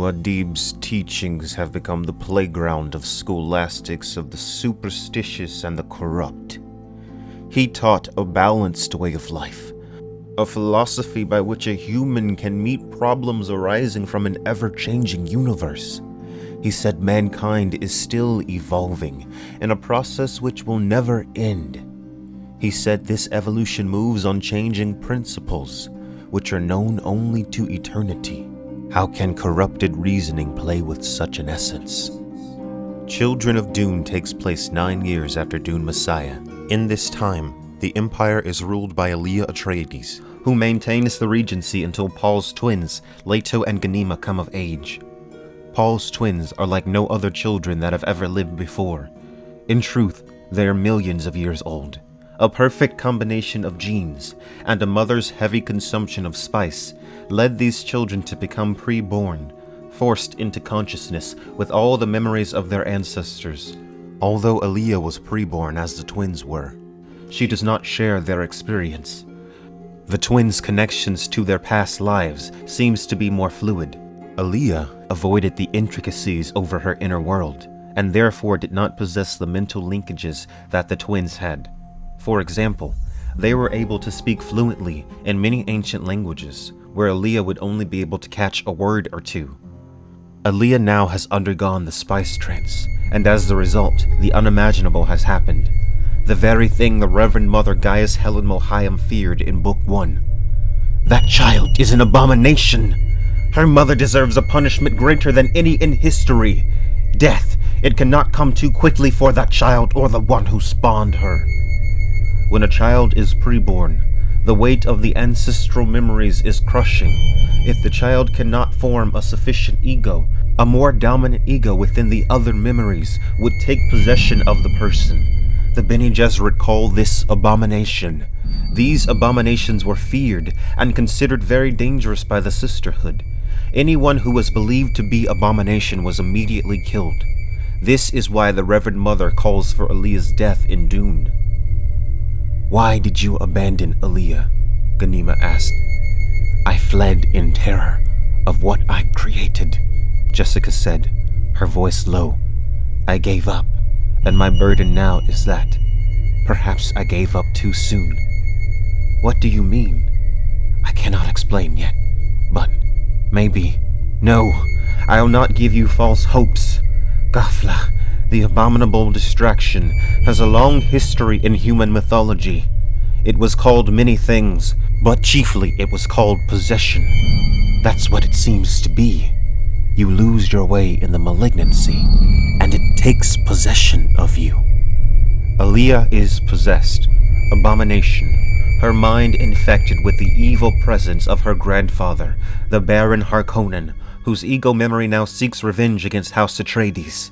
Muad'Dib's teachings have become the playground of scholastics of the superstitious and the corrupt. He taught a balanced way of life, a philosophy by which a human can meet problems arising from an ever-changing universe. He said mankind is still evolving, in a process which will never end. He said this evolution moves on changing principles, which are known only to eternity. How can corrupted reasoning play with such an essence? Children of Dune takes place 9 years after Dune Messiah. In this time, the Empire is ruled by Alia Atreides, who maintains the regency until Paul's twins, Leto and Ghanima, come of age. Paul's twins are like no other children that have ever lived before. In truth, they are millions of years old. A perfect combination of genes and a mother's heavy consumption of spice led these children to become preborn, forced into consciousness with all the memories of their ancestors. Although Alia was preborn as the twins were, she does not share their experience. The twins' connections to their past lives seems to be more fluid. Alia avoided the intricacies over her inner world, and therefore did not possess the mental linkages that the twins had. For example, they were able to speak fluently in many ancient languages, where Alia would only be able to catch a word or two. Alia now has undergone the spice trance, and as the result, the unimaginable has happened. The very thing the Reverend Mother Gaius Helen Mohiam feared in Book 1. That child is an abomination! Her mother deserves a punishment greater than any in history. Death, it cannot come too quickly for that child or the one who spawned her. When a child is preborn, the weight of the ancestral memories is crushing. If the child cannot form a sufficient ego, a more dominant ego within the other memories would take possession of the person. The Bene Gesserit call this abomination. These abominations were feared and considered very dangerous by the sisterhood. Anyone who was believed to be abomination was immediately killed. This is why the Reverend Mother calls for Alia's death in Dune. "Why did you abandon Alia?" Ghanima asked. "I fled in terror of what I created," Jessica said, her voice low. "I gave up, and my burden now is that perhaps I gave up too soon." "What do you mean?" "I cannot explain yet, but maybe." "No, I'll not give you false hopes. Ghafla, the Abominable Distraction, has a long history in human mythology. It was called many things, but chiefly it was called possession. That's what it seems to be. You lose your way in the malignancy, and it takes possession of you." Alia is possessed. Abomination. Her mind infected with the evil presence of her grandfather, the Baron Harkonnen, whose ego memory now seeks revenge against House Atreides.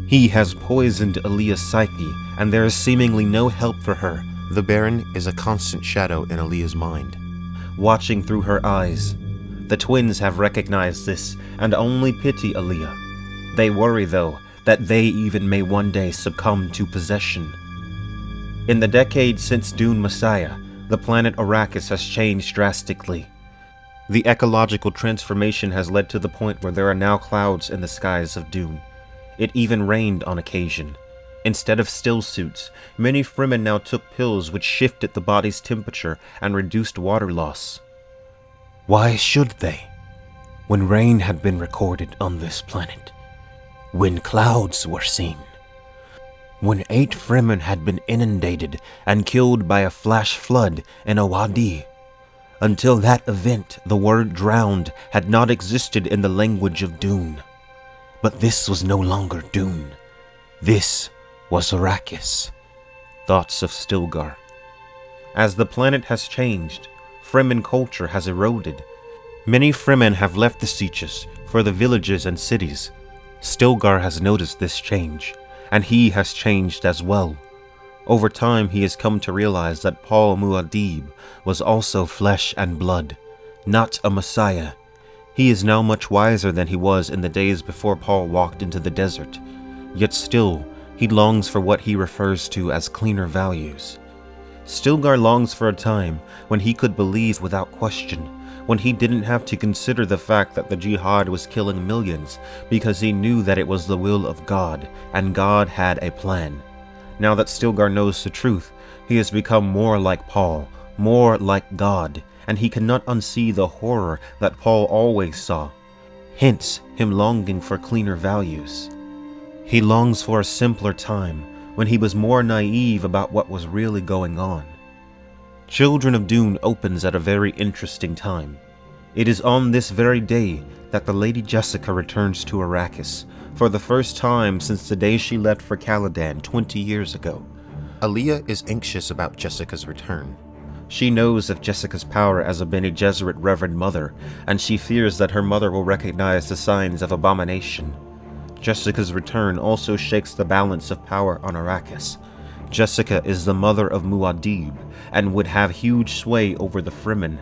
He has poisoned Alia's psyche, and there is seemingly no help for her. The Baron is a constant shadow in Alia's mind, watching through her eyes. The twins have recognized this, and only pity Alia. They worry, though, that they even may one day succumb to possession. In the decades since Dune Messiah, the planet Arrakis has changed drastically. The ecological transformation has led to the point where there are now clouds in the skies of Dune. It even rained on occasion. Instead of still suits, many Fremen now took pills which shifted the body's temperature and reduced water loss. Why should they? When rain had been recorded on this planet, when clouds were seen, when 8 Fremen had been inundated and killed by a flash flood in a wadi. Until that event, the word drowned had not existed in the language of Dune. But this was no longer Dune. This was Arrakis. Thoughts of Stilgar. As the planet has changed, Fremen culture has eroded. Many Fremen have left the Sieges for the villages and cities. Stilgar has noticed this change, and he has changed as well. Over time, he has come to realize that Paul Muad'Dib was also flesh and blood, not a messiah. He is now much wiser than he was in the days before Paul walked into the desert. Yet still, he longs for what he refers to as cleaner values. Stilgar longs for a time when he could believe without question, when he didn't have to consider the fact that the jihad was killing millions because he knew that it was the will of God, and God had a plan. Now that Stilgar knows the truth, he has become more like Paul, more like God, and he cannot unsee the horror that Paul always saw, hence him longing for cleaner values. He longs for a simpler time, when he was more naive about what was really going on. Children of Dune opens at a very interesting time. It is on this very day that the Lady Jessica returns to Arrakis, for the first time since the day she left for Caladan 20 years ago. Alia is anxious about Jessica's return. She knows of Jessica's power as a Bene Gesserit Reverend Mother, and she fears that her mother will recognize the signs of Abomination. Jessica's return also shakes the balance of power on Arrakis. Jessica is the mother of Muad'Dib, and would have huge sway over the Fremen.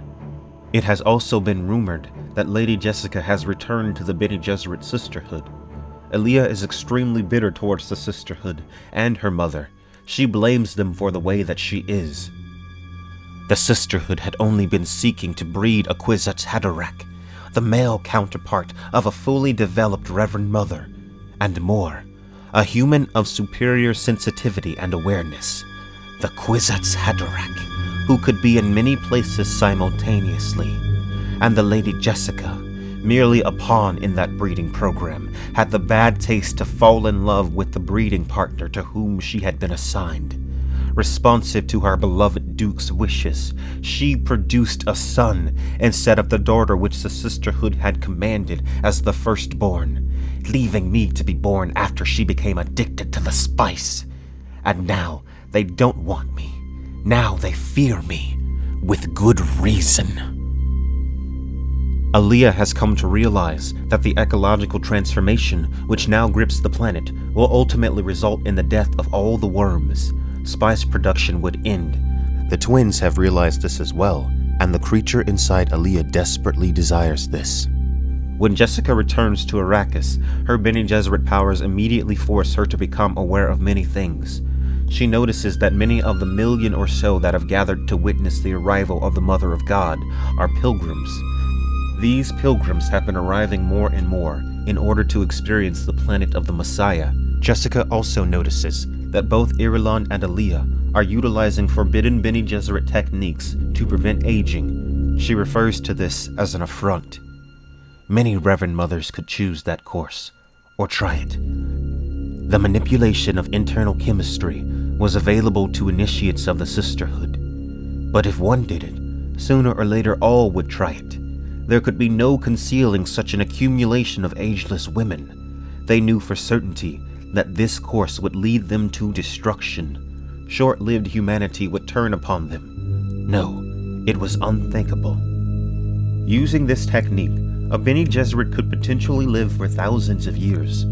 It has also been rumored that Lady Jessica has returned to the Bene Gesserit Sisterhood. Alia is extremely bitter towards the Sisterhood and her mother. She blames them for the way that she is. The Sisterhood had only been seeking to breed a Kwisatz Haderach, the male counterpart of a fully developed Reverend Mother, and more, a human of superior sensitivity and awareness, the Kwisatz Haderach, who could be in many places simultaneously. And the Lady Jessica, merely a pawn in that breeding program, had the bad taste to fall in love with the breeding partner to whom she had been assigned. Responsive to her beloved Duke's wishes, she produced a son instead of the daughter which the Sisterhood had commanded as the firstborn, leaving me to be born after she became addicted to the spice. And now they don't want me. Now they fear me, with good reason. Alia has come to realize that the ecological transformation which now grips the planet will ultimately result in the death of all the worms. Spice production would end. The twins have realized this as well, and the creature inside Alia desperately desires this. When Jessica returns to Arrakis, her Bene Gesserit powers immediately force her to become aware of many things. She notices that many of the million or so that have gathered to witness the arrival of the Mother of God are pilgrims. These pilgrims have been arriving more and more in order to experience the planet of the Messiah. Jessica also notices that both Irulan and Alia are utilizing forbidden Bene Gesserit techniques to prevent aging. She refers to this as an affront. Many Reverend Mothers could choose that course, or try it. The manipulation of internal chemistry was available to initiates of the Sisterhood. But if one did it, sooner or later all would try it. There could be no concealing such an accumulation of ageless women. They knew for certainty that this course would lead them to destruction. Short-lived humanity would turn upon them. No, it was unthinkable. Using this technique, a Bene Gesserit could potentially live for thousands of years,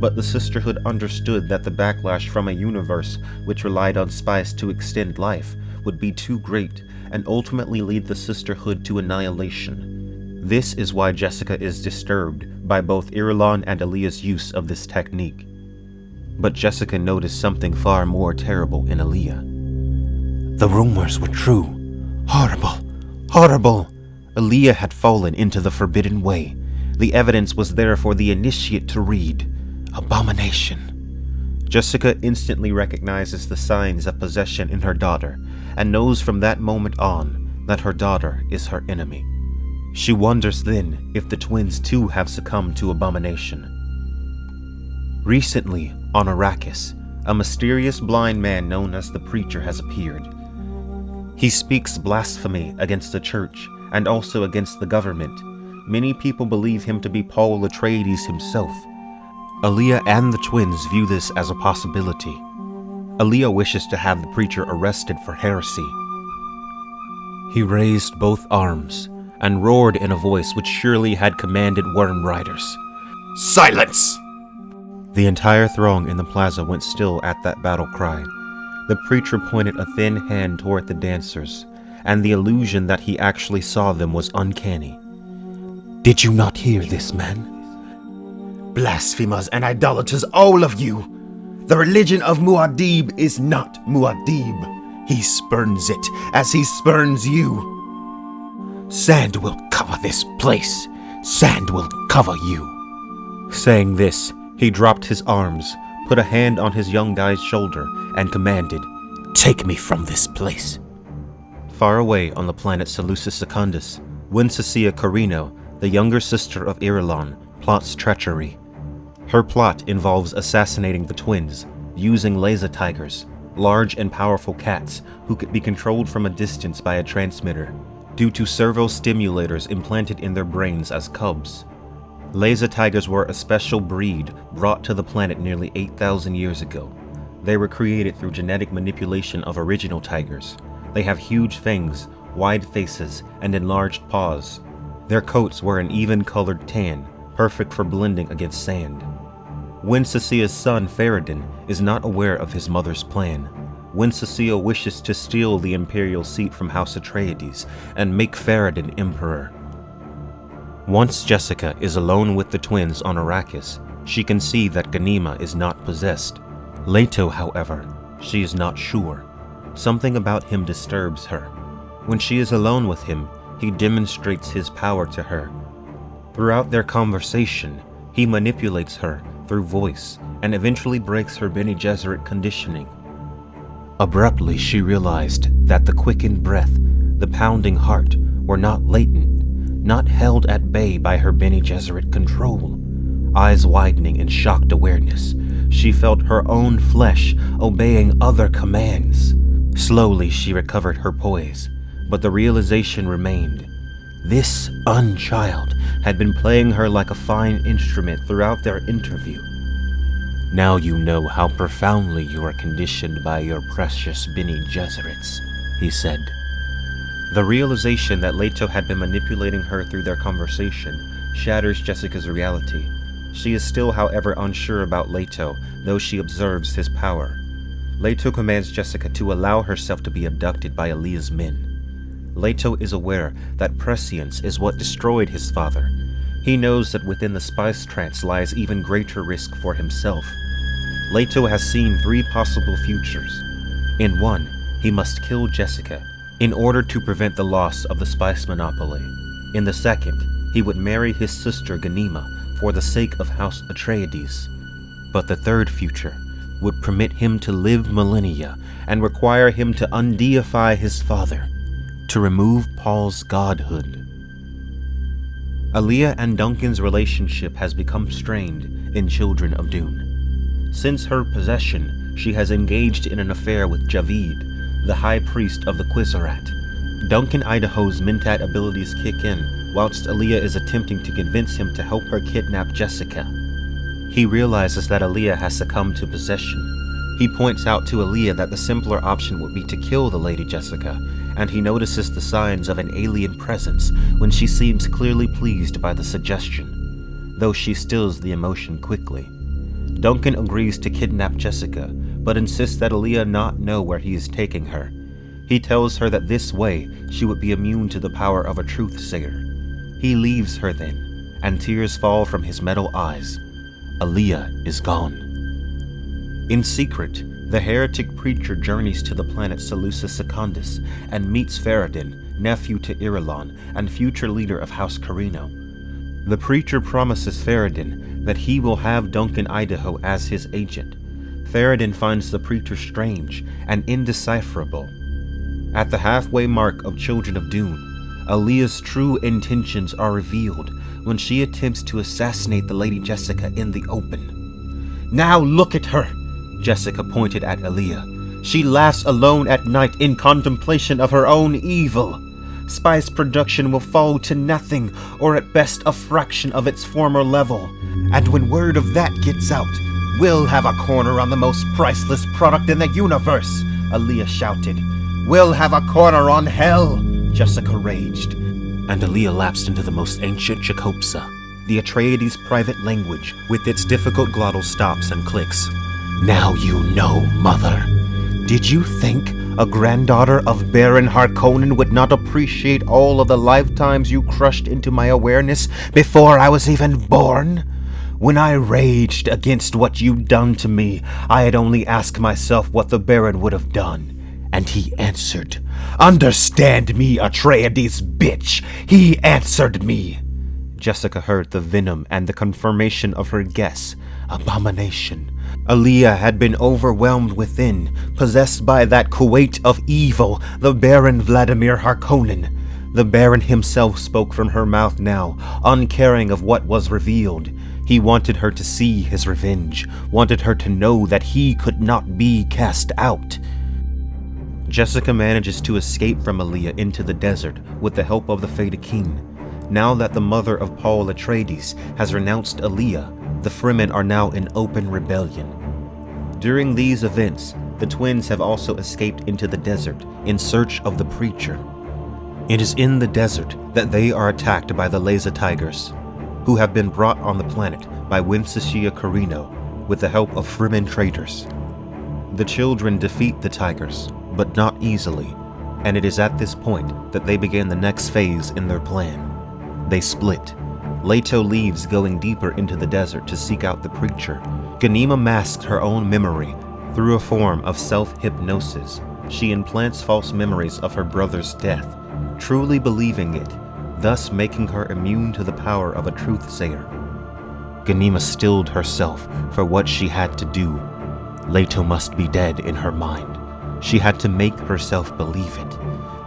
but the Sisterhood understood that the backlash from a universe which relied on spice to extend life would be too great and ultimately lead the Sisterhood to annihilation. This is why Jessica is disturbed by both Irulan and Alia's use of this technique. But Jessica noticed something far more terrible in Alia. The rumors were true. Horrible, horrible. Alia had fallen into the forbidden way. The evidence was there for the initiate to read. Abomination. Jessica instantly recognizes the signs of possession in her daughter, and knows from that moment on that her daughter is her enemy. She wonders then if the twins too have succumbed to Abomination. Recently, on Arrakis, a mysterious blind man known as the Preacher has appeared. He speaks blasphemy against the church and also against the government. Many people believe him to be Paul Atreides himself. Alia and the twins view this as a possibility. Alia wishes to have the Preacher arrested for heresy. He raised both arms and roared in a voice which surely had commanded worm riders. Silence! The entire throng in the plaza went still at that battle cry. The Preacher pointed a thin hand toward the dancers, and the illusion that he actually saw them was uncanny. Did you not hear this, man? Blasphemers and idolaters, all of you! The religion of Muad'Dib is not Muad'Dib. He spurns it as he spurns you. Sand will cover this place. Sand will cover you." Saying this, he dropped his arms, put a hand on his young guy's shoulder, and commanded, "Take me from this place." Far away on the planet Seleucus Secundus, Wincesia Carino, the younger sister of Irulan, plots treachery. Her plot involves assassinating the twins, using laser tigers, large and powerful cats who could be controlled from a distance by a transmitter, due to servo stimulators implanted in their brains as cubs. Laser tigers were a special breed brought to the planet nearly 8,000 years ago. They were created through genetic manipulation of original tigers. They have huge fangs, wide faces, and enlarged paws. Their coats were an even-colored tan, perfect for blending against sand. Wincesia's son, Faradin, is not aware of his mother's plan. Wincesia wishes to steal the imperial seat from House Atreides and make Faradin emperor. Once Jessica is alone with the twins on Arrakis, she can see that Ghanima is not possessed. Leto, however, she is not sure. Something about him disturbs her. When she is alone with him, he demonstrates his power to her. Throughout their conversation, he manipulates her through voice and eventually breaks her Bene Gesserit conditioning. Abruptly, she realized that the quickened breath, the pounding heart, were not latent, not held at bay by her Bene Gesserit control. Eyes widening in shocked awareness, she felt her own flesh obeying other commands. Slowly, she recovered her poise, but the realization remained. This unchild had been playing her like a fine instrument throughout their interview. "Now you know how profoundly you are conditioned by your precious Bene Gesserits," he said. The realization that Leto had been manipulating her through their conversation shatters Jessica's reality. She is still, however, unsure about Leto, though she observes his power. Leto commands Jessica to allow herself to be abducted by Alia's men. Leto is aware that prescience is what destroyed his father. He knows that within the spice trance lies even greater risk for himself. Leto has seen 3 possible futures. In one, he must kill Jessica in order to prevent the loss of the spice monopoly. In the second, he would marry his sister Ghanima for the sake of House Atreides. But the third future would permit him to live millennia and require him to undeify his father, to remove Paul's godhood. Alia and Duncan's relationship has become strained in Children of Dune. Since her possession, she has engaged in an affair with Javid, the high priest of the Qizzarat. Duncan Idaho's Mentat abilities kick in, whilst Alia is attempting to convince him to help her kidnap Jessica. He realizes that Alia has succumbed to possession. He points out to Alia that the simpler option would be to kill the Lady Jessica, and he notices the signs of an alien presence when she seems clearly pleased by the suggestion, though she stills the emotion quickly. Duncan agrees to kidnap Jessica, but insists that Alia not know where he is taking her. He tells her that this way she would be immune to the power of a truth-sayer. He leaves her then, and tears fall from his metal eyes. Alia is gone. In secret, the heretic preacher journeys to the planet Seleucus Secundus and meets Faradin, nephew to Irulan and future leader of House Carino. The preacher promises Faradin that he will have Duncan Idaho as his agent. Faradin finds the preacher strange and indecipherable. At the halfway mark of Children of Dune, Alia's true intentions are revealed when she attempts to assassinate the Lady Jessica in the open. "Now look at her!" Jessica pointed at Alia. "She laughs alone at night in contemplation of her own evil. Spice production will fall to nothing, or at best a fraction of its former level. And when word of that gets out, we'll have a corner on the most priceless product in the universe," Alia shouted. "We'll have a corner on hell," Jessica raged. And Alia lapsed into the most ancient Jacobsa, the Atreides' private language, with its difficult glottal stops and clicks. "Now you know, Mother. Did you think a granddaughter of Baron Harkonnen would not appreciate all of the lifetimes you crushed into my awareness before I was even born? When I raged against what you'd done to me, I had only asked myself what the Baron would have done. And he answered, "Understand me, Atreides, bitch! He answered me!" Jessica heard the venom and the confirmation of her guess. Abomination. Alia had been overwhelmed within, possessed by that Kuwait of evil, the Baron Vladimir Harkonnen. The Baron himself spoke from her mouth now, uncaring of what was revealed. He wanted her to see his revenge, wanted her to know that he could not be cast out. Jessica manages to escape from Alia into the desert with the help of the Fada King. Now that the mother of Paul Atreides has renounced Alia, the Fremen are now in open rebellion. During these events, the twins have also escaped into the desert in search of the Preacher. It is in the desert that they are attacked by the Laser Tigers, who have been brought on the planet by Winsashia Carino with the help of Fremen traders. The children defeat the Tigers, but not easily, and it is at this point that they begin the next phase in their plan. They split. Leto leaves, going deeper into the desert to seek out the Preacher. Ghanima masks her own memory through a form of self-hypnosis. She implants false memories of her brother's death, truly believing it, thus making her immune to the power of a truth-sayer. Ghanima stilled herself for what she had to do. Leto must be dead in her mind. She had to make herself believe it.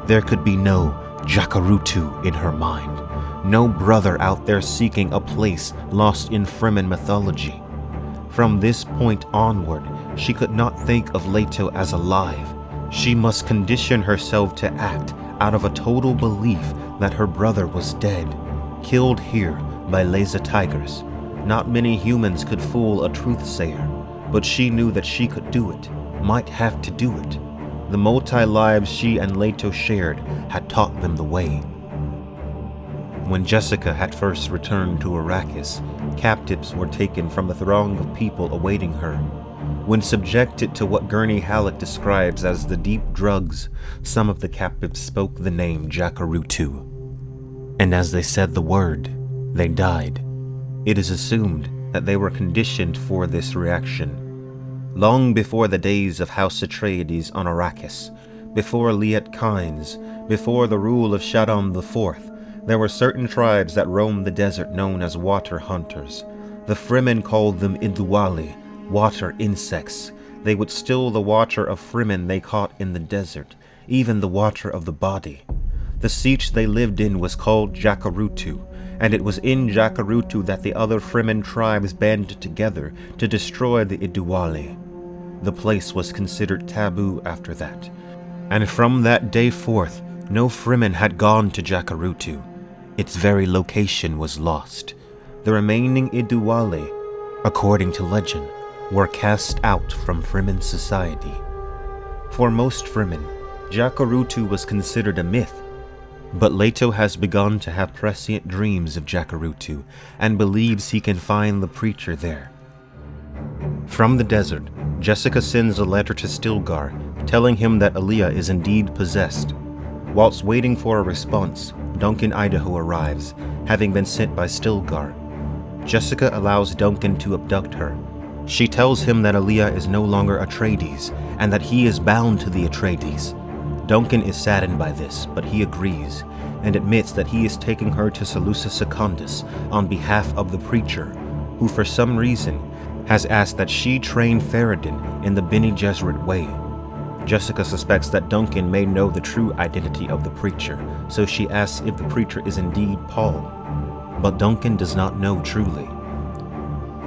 There could be no Jacurutu in her mind. No brother out there seeking a place lost in Fremen mythology. From this point onward, she could not think of Leto as alive. She must condition herself to act out of a total belief that her brother was dead, killed here by laser tigers. Not many humans could fool a truth-sayer, but she knew that she could do it, might have to do it. The multi-lives she and Leto shared had taught them the way. When Jessica had first returned to Arrakis, captives were taken from the throng of people awaiting her. When subjected to what Gurney Halleck describes as the deep drugs, some of the captives spoke the name Jacurutu. And as they said the word, they died. It is assumed that they were conditioned for this reaction. Long before the days of House Atreides on Arrakis, before Liet Kynes, before the rule of Shaddam IV, there were certain tribes that roamed the desert known as water hunters. The Fremen called them Iduali, water insects. They would steal the water of Fremen they caught in the desert, even the water of the body. The sietch they lived in was called Jacurutu, and it was in Jacurutu that the other Fremen tribes banded together to destroy the Iduali. The place was considered taboo after that, and from that day forth, no Fremen had gone to Jacurutu. Its very location was lost. The remaining Iduali, according to legend, were cast out from Fremen society. For most Fremen, Jacurutu was considered a myth, but Leto has begun to have prescient dreams of Jacurutu and believes he can find the Preacher there. From the desert, Jessica sends a letter to Stilgar, telling him that Alia is indeed possessed. Whilst waiting for a response, Duncan Idaho arrives, having been sent by Stilgar. Jessica allows Duncan to abduct her. She tells him that Alia is no longer Atreides, and that he is bound to the Atreides. Duncan is saddened by this, but he agrees, and admits that he is taking her to Seleucus Secundus on behalf of the Preacher, who for some reason has asked that she train Ferredin in the Bene Gesserit way. Jessica suspects that Duncan may know the true identity of the Preacher, so she asks if the Preacher is indeed Paul. But Duncan does not know truly.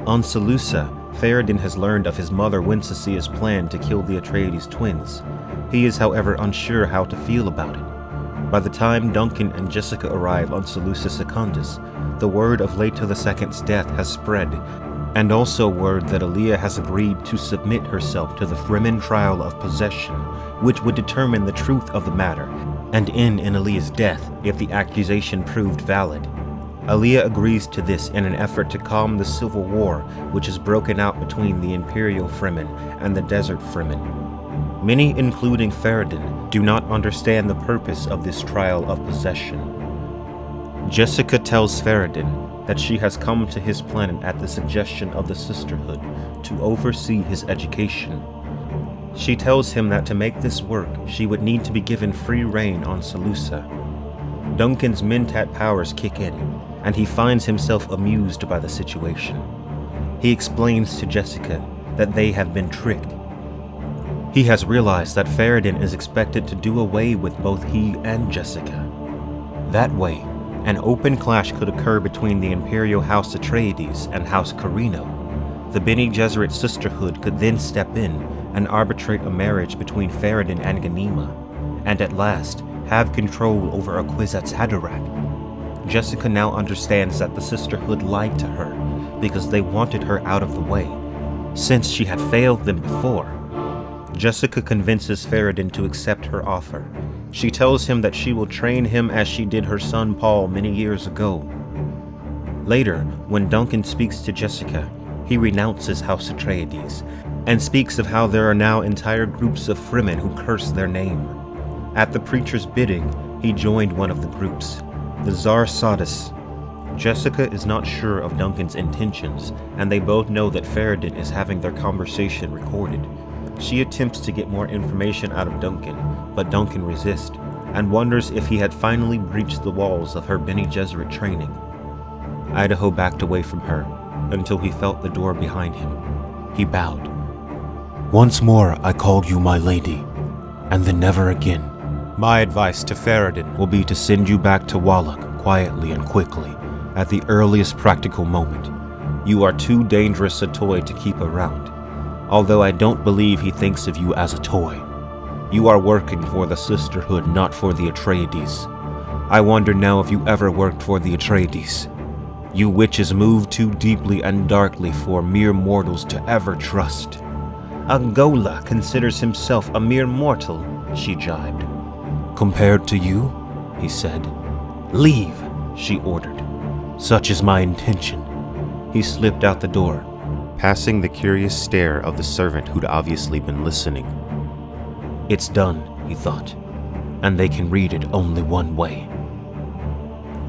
On Seleucia, Ferredin has learned of his mother Winsacia's plan to kill the Atreides twins. He is, however, unsure how to feel about it. By the time Duncan and Jessica arrive on Seleucus Secundus, the word of Leto II's death has spread, and also word that Alia has agreed to submit herself to the Fremen trial of possession, which would determine the truth of the matter, and end in Alia's death if the accusation proved valid. Alia agrees to this in an effort to calm the civil war which has broken out between the Imperial Fremen and the Desert Fremen. Many, including Ferredin, do not understand the purpose of this trial of possession. Jessica tells Ferredin that she has come to his planet at the suggestion of the Sisterhood to oversee his education. She tells him that to make this work, she would need to be given free rein on Seleucia. Duncan's Mentat powers kick in, and he finds himself amused by the situation. He explains to Jessica that they have been tricked. He has realized that Farad'n is expected to do away with both he and Jessica. That way, an open clash could occur between the Imperial House Atreides and House Carino. The Bene Gesserit Sisterhood could then step in and arbitrate a marriage between Farad'n and Ghanima, and at last have control over a Kwisatz Haderach. Jessica now understands that the Sisterhood lied to her because they wanted her out of the way, since she had failed them before. Jessica convinces Farad'n to accept her offer. She tells him that she will train him as she did her son Paul many years ago. Later, when Duncan speaks to Jessica, he renounces House Atreides, and speaks of how there are now entire groups of Fremen who curse their name. At the preacher's bidding, he joined one of the groups, the Zar Sadis. Jessica is not sure of Duncan's intentions, and they both know that Farad'n is having their conversation recorded. She attempts to get more information out of Duncan, but Duncan resists, and wonders if he had finally breached the walls of her Bene Gesserit training. Idaho backed away from her, until he felt the door behind him. He bowed. "Once more I called you my lady, and then never again. My advice to Farad'n will be to send you back to Wallach quietly and quickly, at the earliest practical moment. You are too dangerous a toy to keep around, although I don't believe he thinks of you as a toy. You are working for the Sisterhood, not for the Atreides. I wonder now if you ever worked for the Atreides. You witches move too deeply and darkly for mere mortals to ever trust." "A Gola considers himself a mere mortal," she jibed. "Compared to you?" he said. "Leave," she ordered. "Such is my intention." He slipped out the door, passing the curious stare of the servant who'd obviously been listening. It's done, he thought, and they can read it only one way.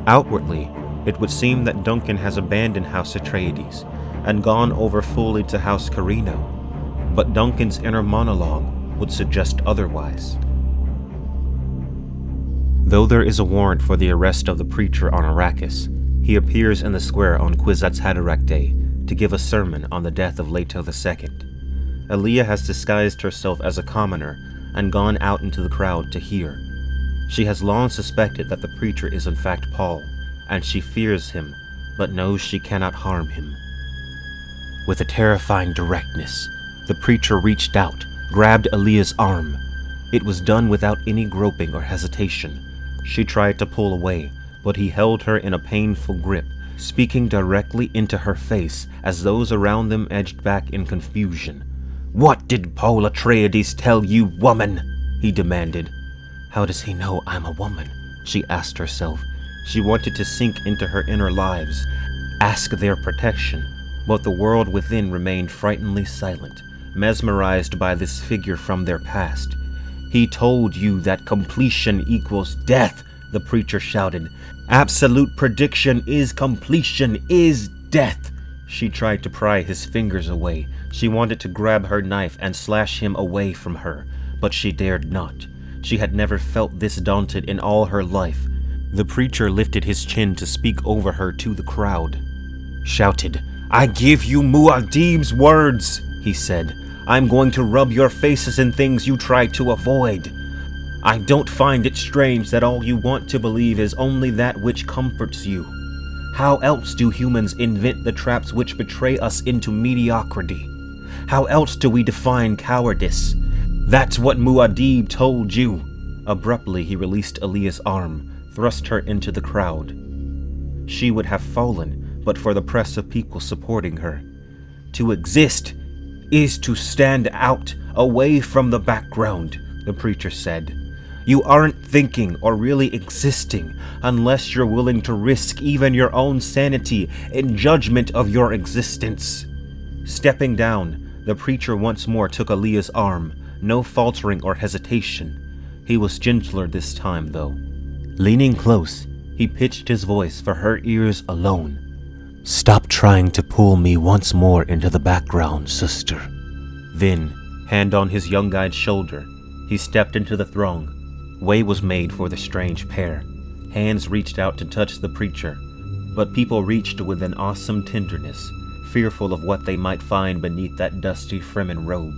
Outwardly, it would seem that Duncan has abandoned House Atreides and gone over fully to House Carino, but Duncan's inner monologue would suggest otherwise. Though there is a warrant for the arrest of the preacher on Arrakis, he appears in the square on Kwisatz Haderach Day to give a sermon on the death of Leto II. Alia has disguised herself as a commoner and gone out into the crowd to hear. She has long suspected that the preacher is in fact Paul, and she fears him, but knows she cannot harm him. With a terrifying directness, the preacher reached out, grabbed Alia's arm. It was done without any groping or hesitation. She tried to pull away, but he held her in a painful grip, speaking directly into her face as those around them edged back in confusion. "What did Paul Atreides tell you, woman?" he demanded. How does he know I'm a woman? She asked herself. She wanted to sink into her inner lives, ask their protection, but the world within remained frighteningly silent, mesmerized by this figure from their past. "He told you that completion equals death," the preacher shouted. "Absolute prediction is completion is death." She tried to pry his fingers away. She wanted to grab her knife and slash him away from her, but she dared not. She had never felt this daunted in all her life. The preacher lifted his chin to speak over her to the crowd. Shouted, "I give you Muad'Dib's words," he said. "I'm going to rub your faces in things you try to avoid. I don't find it strange that all you want to believe is only that which comforts you. How else do humans invent the traps which betray us into mediocrity? How else do we define cowardice? That's what Muad'Dib told you." Abruptly, he released Alia's arm, thrust her into the crowd. She would have fallen, but for the press of people supporting her. "To exist is to stand out, away from the background," the preacher said. "You aren't thinking or really existing unless you're willing to risk even your own sanity in judgment of your existence." Stepping down, the preacher once more took Alia's arm, no faltering or hesitation. He was gentler this time, though. Leaning close, he pitched his voice for her ears alone. "Stop trying to pull me once more into the background, sister." Then, Hand on his young guide's shoulder, he stepped into the throng. Way was made for the strange pair. Hands reached out to touch the preacher, but people reached with an awesome tenderness, fearful of what they might find beneath that dusty Fremen robe.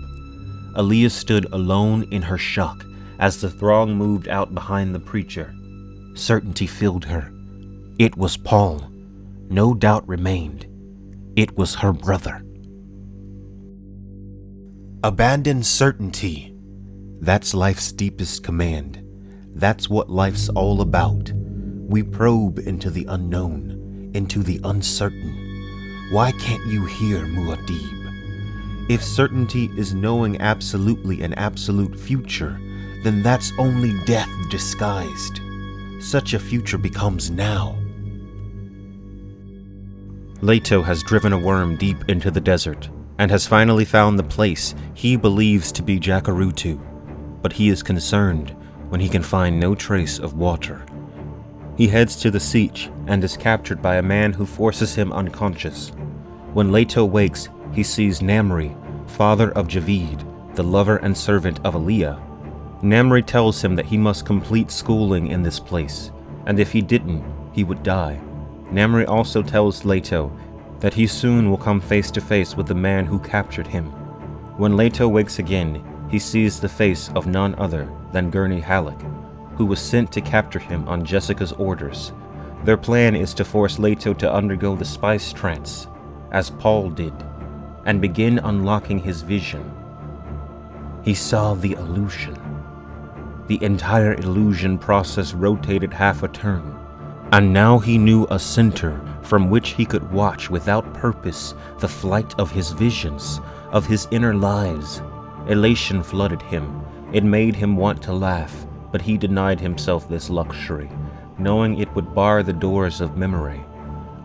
Alia stood alone in her shock as the throng moved out behind the preacher. Certainty filled her. It was Paul. No doubt remained. It was her brother. Abandon certainty. That's life's deepest command. That's what life's all about. We probe into the unknown, into the uncertain. Why can't you hear, Muad'Dib? If certainty is knowing absolutely an absolute future, then that's only death disguised. Such a future becomes now. Leto has driven a worm deep into the desert, and has finally found the place he believes to be Jacurutu, but he is concerned when he can find no trace of water. He heads to the siege and is captured by a man who forces him unconscious. When Leto wakes, he sees Namri, father of Javid, the lover and servant of Alia. Namri tells him that he must complete schooling in this place, and if he didn't, he would die. Namri also tells Leto that he soon will come face to face with the man who captured him. When Leto wakes again, he sees the face of none other than Gurney Halleck, who was sent to capture him on Jessica's orders. Their plan is to force Leto to undergo the spice trance, as Paul did, and begin unlocking his vision. He saw the illusion. The entire illusion process rotated half a turn, and now he knew a center from which he could watch without purpose the flight of his visions, of his inner lives. Elation flooded him. It made him want to laugh, but he denied himself this luxury, knowing it would bar the doors of memory.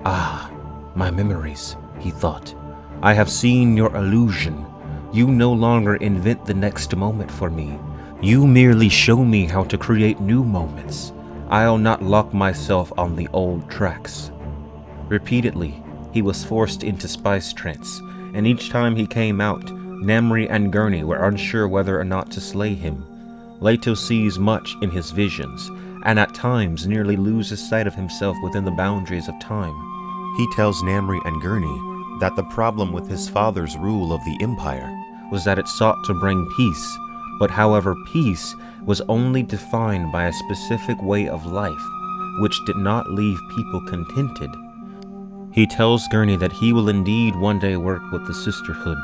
Ah, my memories, he thought. I have seen your illusion. You no longer invent the next moment for me. You merely show me how to create new moments. I'll not lock myself on the old tracks. Repeatedly, he was forced into spice trance, and each time he came out, Namri and Gurney were unsure whether or not to slay him. Leto sees much in his visions, and at times nearly loses sight of himself within the boundaries of time. He tells Namri and Gurney that the problem with his father's rule of the Empire was that it sought to bring peace, but however peace was only defined by a specific way of life, which did not leave people contented. He tells Gurney that he will indeed one day work with the Sisterhood,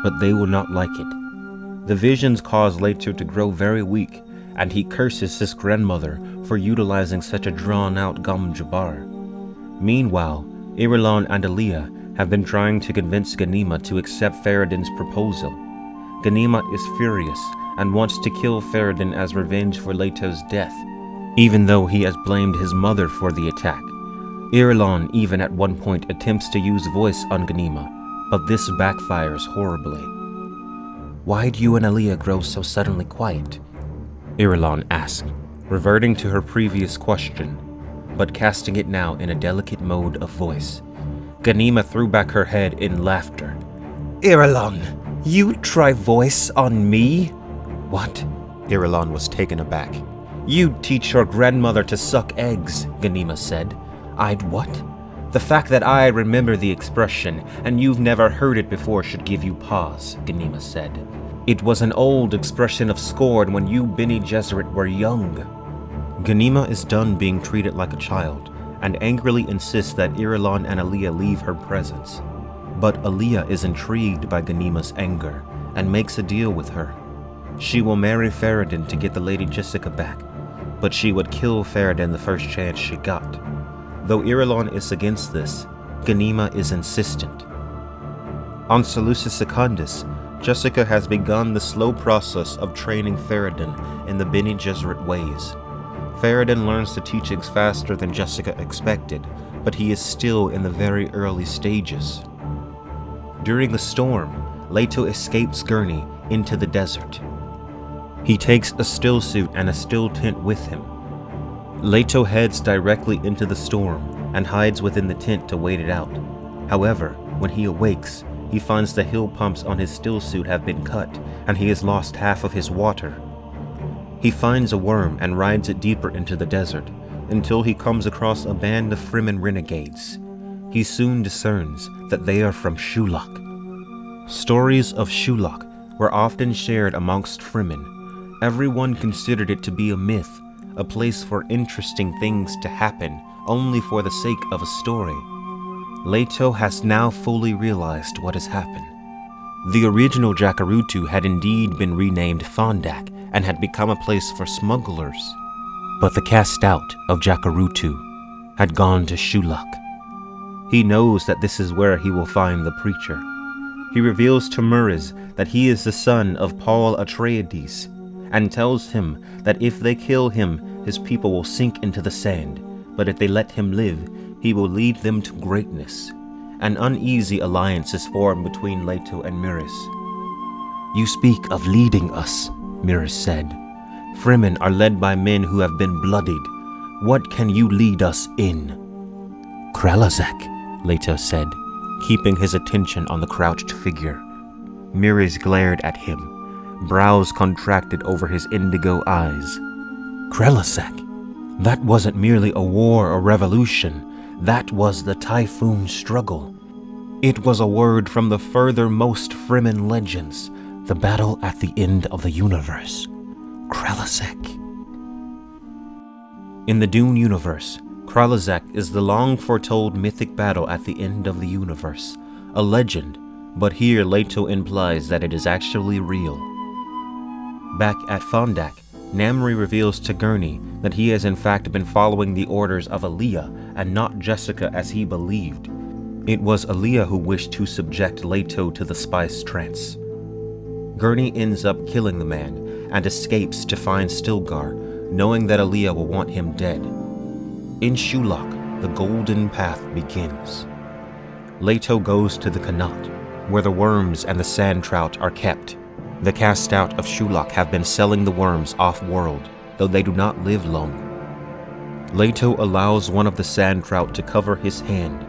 but they will not like it. The visions cause Leto to grow very weak, and he curses his grandmother for utilizing such a drawn-out gum jabbar. Meanwhile, Irulan and Alia have been trying to convince Ghanima to accept Faradin's proposal. Ghanima is furious and wants to kill Faradin as revenge for Leto's death, even though he has blamed his mother for the attack. Irulan even at one point attempts to use voice on Ghanima, but this backfires horribly. Why do you and Alia grow so suddenly quiet? Irulan asked, reverting to her previous question, but casting it now in a delicate mode of voice. Ghanima threw back her head in laughter. Irulan, you try voice on me? What? Irulan was taken aback. You'd teach your grandmother to suck eggs, Ghanima said. I'd what? The fact that I remember the expression and you've never heard it before should give you pause, Ghanima said. It was an old expression of scorn when you Bene Gesserit were young. Ghanima is done being treated like a child and angrily insists that Irulan and Alia leave her presence. But Alia is intrigued by Ghanima's anger and makes a deal with her. She will marry Faradin to get the Lady Jessica back, but she would kill Faradin the first chance she got. Though Irulan is against this, Ghanima is insistent. On Seleucus Secundus, Jessica has begun the slow process of training Faradin in the Bene Gesserit ways. Faradin learns the teachings faster than Jessica expected, but he is still in the very early stages. During the storm, Leto escapes Gurney into the desert. He takes a still suit and a still tent with him. Leto heads directly into the storm and hides within the tent to wait it out. However, when he awakes, he finds the hill pumps on his stillsuit have been cut, and he has lost half of his water. He finds a worm and rides it deeper into the desert, until he comes across a band of Fremen renegades. He soon discerns that they are from Shulak. Stories of Shulak were often shared amongst Fremen. Everyone considered it to be a myth, a place for interesting things to happen only for the sake of a story. Leto has now fully realized what has happened. The original Jacurutu had indeed been renamed Fondak and had become a place for smugglers. But the cast out of Jacurutu had gone to Shulak. He knows that this is where he will find the preacher. He reveals to Muriz that he is the son of Paul Atreides, and tells him that if they kill him, his people will sink into the sand, but if they let him live, he will lead them to greatness. An uneasy alliance is formed between Leto and Muriz. "You speak of leading us," Muriz said. "Fremen are led by men who have been bloodied. What can you lead us in?" "Kralazak," Leto said, keeping his attention on the crouched figure. Muriz glared at him, brows contracted over his indigo eyes. "Kralazak? That wasn't merely a war or revolution. That was the Typhoon struggle. It was a word from the furthermost Fremen legends, the battle at the end of the universe. Kralazak." In the Dune universe, Kralazak is the long-foretold mythic battle at the end of the universe, a legend, but here Leto implies that it is actually real. Back at Fondak, Namri reveals to Gurney that he has in fact been following the orders of Alia and not Jessica as he believed. It was Alia who wished to subject Leto to the spice trance. Gurney ends up killing the man and escapes to find Stilgar, knowing that Alia will want him dead. In Shulak, the Golden Path begins. Leto goes to the Kanat, where the worms and the sand trout are kept. The cast out of Shulak have been selling the worms off-world, though they do not live long. Leto allows one of the sand trout to cover his hand.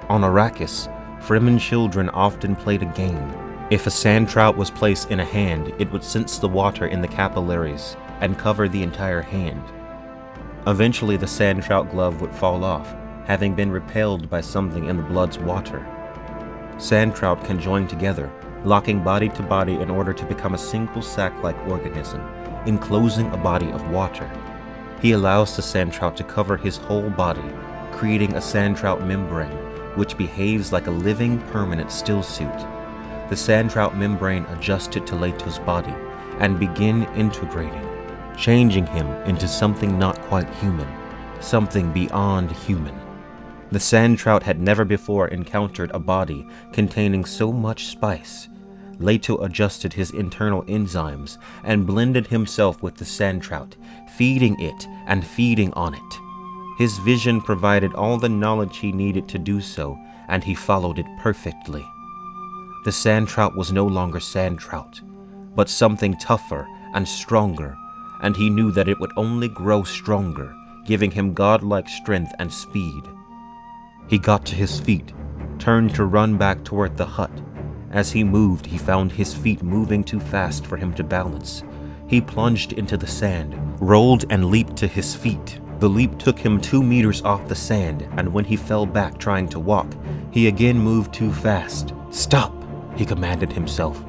On Arrakis, Fremen children often played a game. If a sand trout was placed in a hand, it would sense the water in the capillaries and cover the entire hand. Eventually, the sand trout glove would fall off, having been repelled by something in the blood's water. Sand trout can join together, locking body to body in order to become a single sac-like organism, enclosing a body of water. He allows the sand trout to cover his whole body, creating a sand trout membrane, which behaves like a living, permanent stillsuit. The sand trout membrane adjusted to Leto's body and begin integrating, changing him into something not quite human, something beyond human. The sand trout had never before encountered a body containing so much spice. Leto adjusted his internal enzymes and blended himself with the sand trout, feeding it and feeding on it. His vision provided all the knowledge he needed to do so, and he followed it perfectly. The sand trout was no longer sand trout, but something tougher and stronger, and he knew that it would only grow stronger, giving him godlike strength and speed. He got to his feet, turned to run back toward the hut. As he moved, he found his feet moving too fast for him to balance. He plunged into the sand, rolled and leaped to his feet. The leap took him 2 meters off the sand, and when he fell back trying to walk, he again moved too fast. "Stop!" he commanded himself.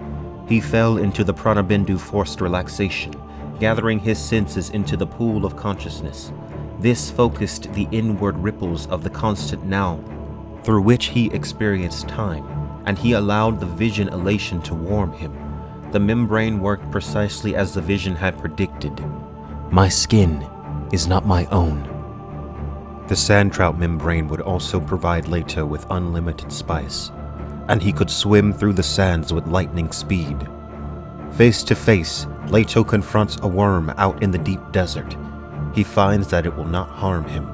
He fell into the Pranabindu forced relaxation, gathering his senses into the pool of consciousness. This focused the inward ripples of the constant now, through which he experienced time, and he allowed the vision elation to warm him. The membrane worked precisely as the vision had predicted. "My skin is not my own." The sand trout membrane would also provide Leto with unlimited spice, and he could swim through the sands with lightning speed. Face to face, Leto confronts a worm out in the deep desert. He finds that it will not harm him.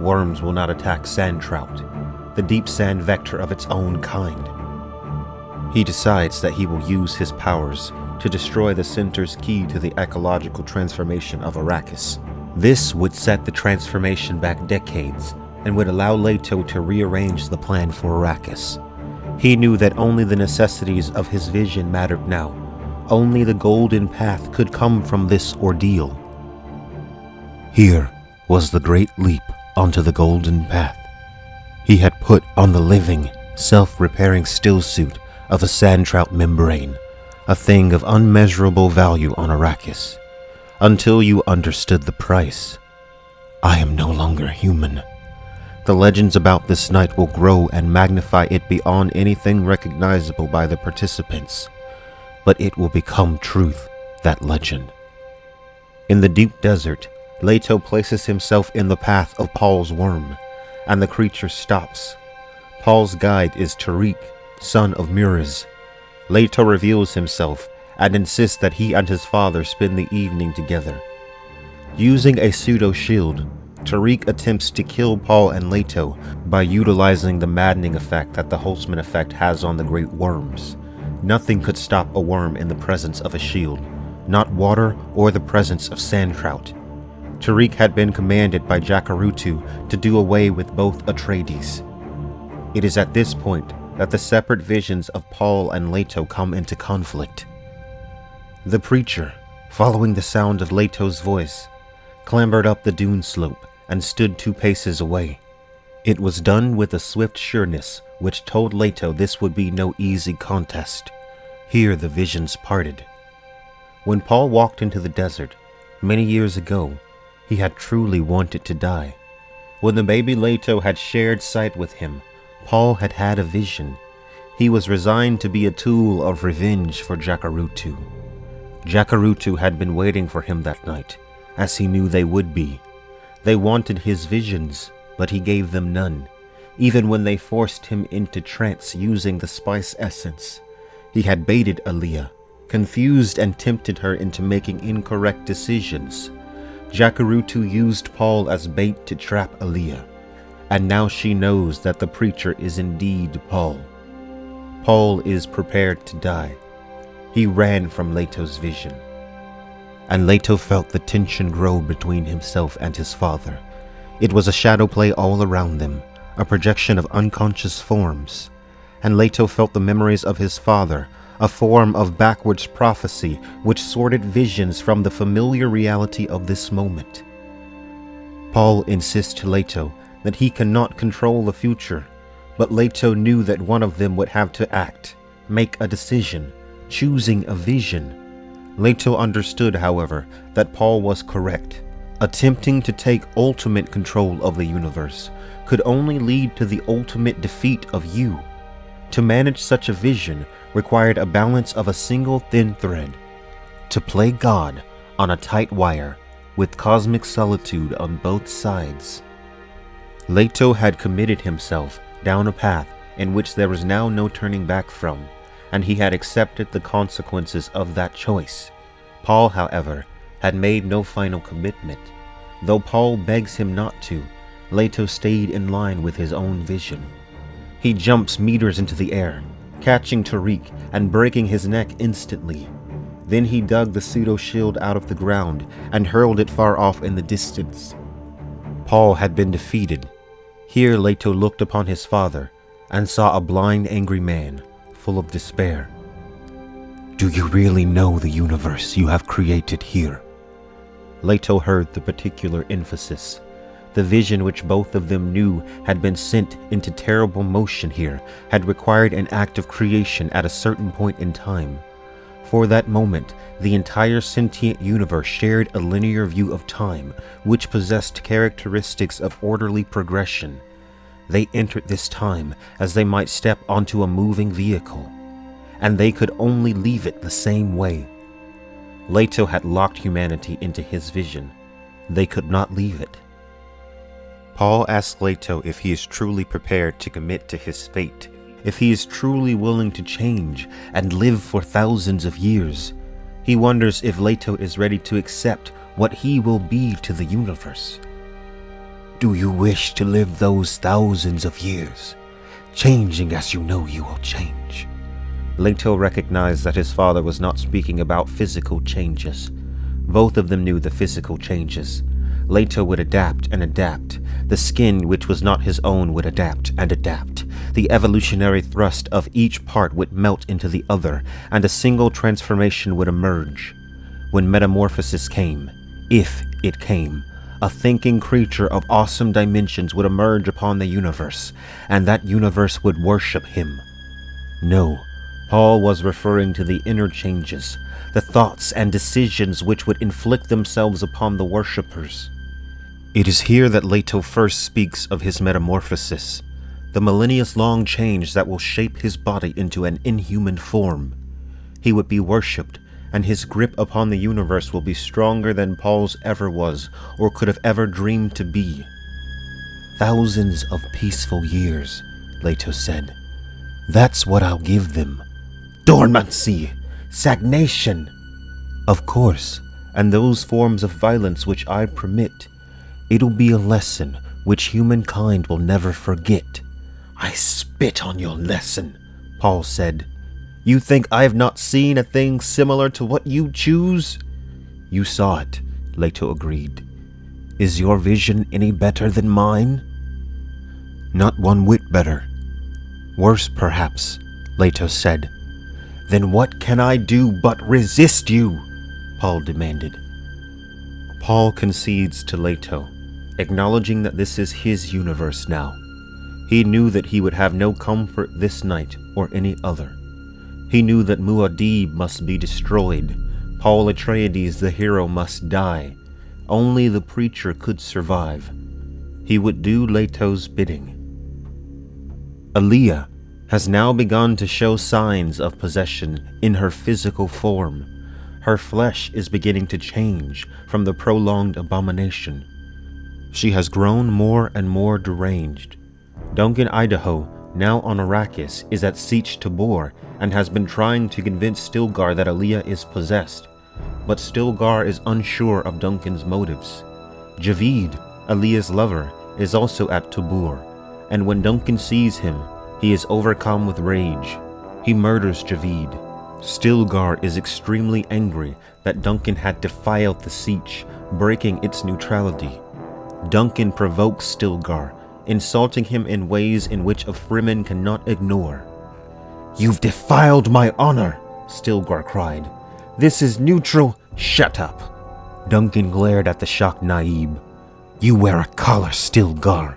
Worms will not attack sand trout, the deep sand vector of its own kind. He decides that he will use his powers to destroy the center's key to the ecological transformation of Arrakis. This would set the transformation back decades and would allow Leto to rearrange the plan for Arrakis. He knew that only the necessities of his vision mattered now. Only the golden path could come from this ordeal. Here was the great leap onto the golden path. He had put on the living, self-repairing stillsuit of a sand-trout membrane, a thing of unmeasurable value on Arrakis, until you understood the price. I am no longer human. The legends about this night will grow and magnify it beyond anything recognizable by the participants, but it will become truth, that legend. In the deep desert, Leto places himself in the path of Paul's worm, and the creature stops. Paul's guide is Tariq, son of Muriz. Leto reveals himself and insists that he and his father spend the evening together. Using a pseudo-shield, Tariq attempts to kill Paul and Leto by utilizing the maddening effect that the Holtzman effect has on the great worms. Nothing could stop a worm in the presence of a shield, not water or the presence of sand trout. Tariq had been commanded by Jacarutu to do away with both Atreides. It is at this point that the separate visions of Paul and Leto come into conflict. The preacher, following the sound of Leto's voice, clambered up the dune slope and stood 2 paces away. It was done with a swift sureness which told Leto this would be no easy contest. Here the visions parted. When Paul walked into the desert, many years ago, he had truly wanted to die. When the baby Leto had shared sight with him, Paul had had a vision. He was resigned to be a tool of revenge for Jacarutu. Jacarutu had been waiting for him that night, as he knew they would be. They wanted his visions, but he gave them none, even when they forced him into trance using the spice essence. He had baited Alia, confused and tempted her into making incorrect decisions. Jacarutu used Paul as bait to trap Alia, and now she knows that the preacher is indeed Paul. Paul is prepared to die. He ran from Leto's vision, and Leto felt the tension grow between himself and his father. It was a shadow play all around them, a projection of unconscious forms, and Leto felt the memories of his father, a form of backwards prophecy which sorted visions from the familiar reality of this moment. Paul insists to Leto that he cannot control the future, but Leto knew that one of them would have to act, make a decision, choosing a vision. Leto understood, however, that Paul was correct. Attempting to take ultimate control of the universe could only lead to the ultimate defeat of you. To manage such a vision required a balance of a single thin thread. To play God on a tight wire with cosmic solitude on both sides. Leto had committed himself down a path in which there was now no turning back from, and he had accepted the consequences of that choice. Paul, however, had made no final commitment. Though Paul begs him not to, Leto stayed in line with his own vision. He jumps meters into the air, catching Tariq and breaking his neck instantly. Then he dug the pseudo-shield out of the ground and hurled it far off in the distance. Paul had been defeated. Here Leto looked upon his father and saw a blind, angry man, full of despair. Do you really know the universe you have created here? Leto heard the particular emphasis. The vision which both of them knew had been sent into terrible motion here had required an act of creation at a certain point in time. For that moment, the entire sentient universe shared a linear view of time, which possessed characteristics of orderly progression. They entered this time as they might step onto a moving vehicle, and they could only leave it the same way. Leto had locked humanity into his vision. They could not leave it. Paul asks Leto if he is truly prepared to commit to his fate, if he is truly willing to change and live for thousands of years. He wonders if Leto is ready to accept what he will be to the universe. Do you wish to live those thousands of years, changing as you know you will change? Leto recognized that his father was not speaking about physical changes. Both of them knew the physical changes. Leto would adapt and adapt. The skin which was not his own would adapt and adapt. The evolutionary thrust of each part would melt into the other, and a single transformation would emerge. When metamorphosis came, if it came, a thinking creature of awesome dimensions would emerge upon the universe, and that universe would worship him. No, Paul was referring to the interchanges, the thoughts and decisions which would inflict themselves upon the worshippers. It is here that Leto first speaks of his metamorphosis, the millennium-long change that will shape his body into an inhuman form. He would be worshipped, and his grip upon the universe will be stronger than Paul's ever was or could have ever dreamed to be. Thousands of peaceful years, Leto said. That's what I'll give them. Dormancy, stagnation. Of course, and those forms of violence which I permit. It'll be a lesson which humankind will never forget. I spit on your lesson, Paul said. You think I have not seen a thing similar to what you choose? You saw it, Leto agreed. Is your vision any better than mine? Not one whit better. Worse, perhaps, Leto said. Then what can I do but resist you? Paul demanded. Paul concedes to Leto, acknowledging that this is his universe now. He knew that he would have no comfort this night or any other. He knew that Muad'Dib must be destroyed. Paul Atreides, the hero, must die. Only the preacher could survive. He would do Leto's bidding. Alia has now begun to show signs of possession in her physical form. Her flesh is beginning to change from the prolonged abomination. She has grown more and more deranged. Duncan Idaho, now on Arrakis, is at Sietch Tabor and has been trying to convince Stilgar that Alia is possessed, but Stilgar is unsure of Duncan's motives. Javid, Alia's lover, is also at Tabor, and when Duncan sees him, he is overcome with rage. He murders Javid. Stilgar is extremely angry that Duncan had defiled the Sietch, breaking its neutrality. Duncan provokes Stilgar, insulting him in ways in which a Fremen cannot ignore. You've defiled my honor, Stilgar cried. This is neutral. Shut up. Duncan glared at the shocked Naib. You wear a collar, Stilgar.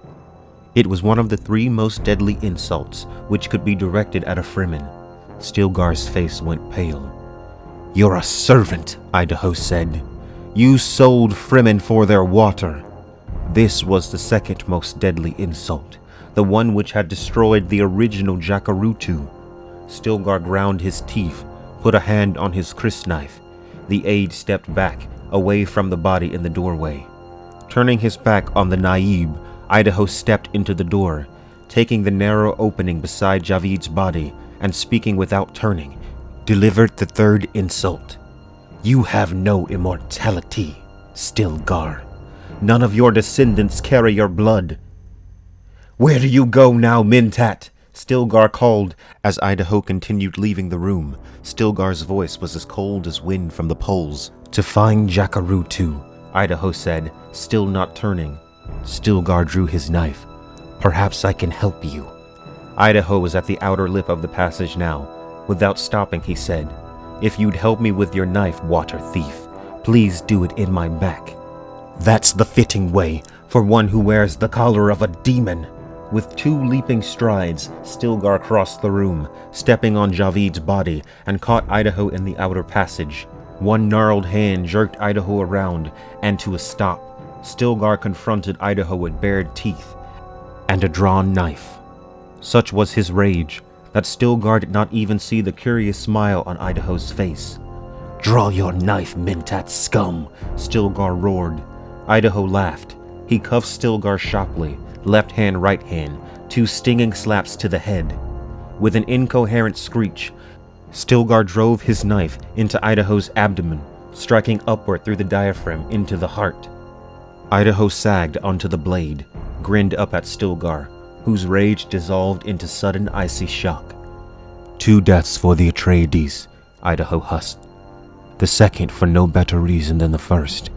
It was one of the 3 most deadly insults which could be directed at a Fremen. Stilgar's face went pale. You're a servant, Idaho said. You sold Fremen for their water. This was the 2nd most deadly insult, the one which had destroyed the original Jacarutu. Stilgar ground his teeth, put a hand on his crysknife. The aide stepped back, away from the body in the doorway. Turning his back on the Naib, Idaho stepped into the door, taking the narrow opening beside Javid's body and speaking without turning, delivered the 3rd insult. You have no immortality, Stilgar. None of your descendants carry your blood. Where do you go now, Mentat? Stilgar called as Idaho continued leaving the room. Stilgar's voice was as cold as wind from the poles. To find Jacarutu, Idaho said, still not turning. Stilgar drew his knife. Perhaps I can help you. Idaho was at the outer lip of the passage now. Without stopping, he said, If you'd help me with your knife, water thief, please do it in my back. That's the fitting way for one who wears the collar of a demon. With 2 leaping strides, Stilgar crossed the room, stepping on Javid's body, and caught Idaho in the outer passage. One gnarled hand jerked Idaho around, and to a stop. Stilgar confronted Idaho with bared teeth and a drawn knife. Such was his rage that Stilgar did not even see the curious smile on Idaho's face. Draw your knife, Mentat scum, Stilgar roared. Idaho laughed. He cuffed Stilgar sharply, left hand, right hand, 2 stinging slaps to the head. With an incoherent screech, Stilgar drove his knife into Idaho's abdomen, striking upward through the diaphragm into the heart. Idaho sagged onto the blade, grinned up at Stilgar, whose rage dissolved into sudden icy shock. 2 deaths for the Atreides, Idaho husked. The 2nd for no better reason than the 1st.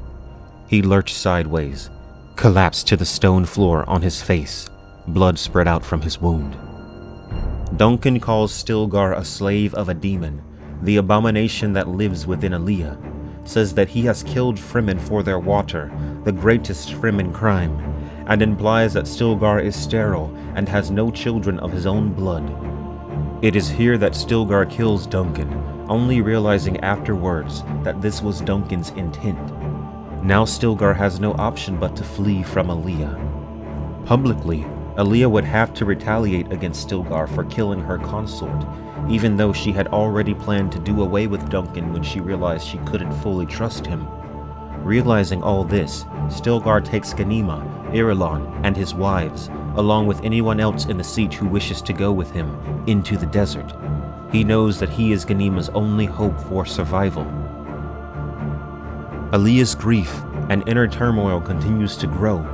He lurched sideways, collapsed to the stone floor on his face. Blood spread out from his wound. Duncan calls Stilgar a slave of a demon, the abomination that lives within Alia, says that he has killed Fremen for their water, the greatest Fremen crime, and implies that Stilgar is sterile and has no children of his own blood. It is here that Stilgar kills Duncan, only realizing afterwards that this was Duncan's intent. Now Stilgar has no option but to flee from Alia. Publicly, Alia would have to retaliate against Stilgar for killing her consort, even though she had already planned to do away with Duncan when she realized she couldn't fully trust him. Realizing all this, Stilgar takes Ghanima, Irulan, and his wives, along with anyone else in the siege who wishes to go with him, into the desert. He knows that he is Ghanima's only hope for survival. Alia's grief and inner turmoil continues to grow.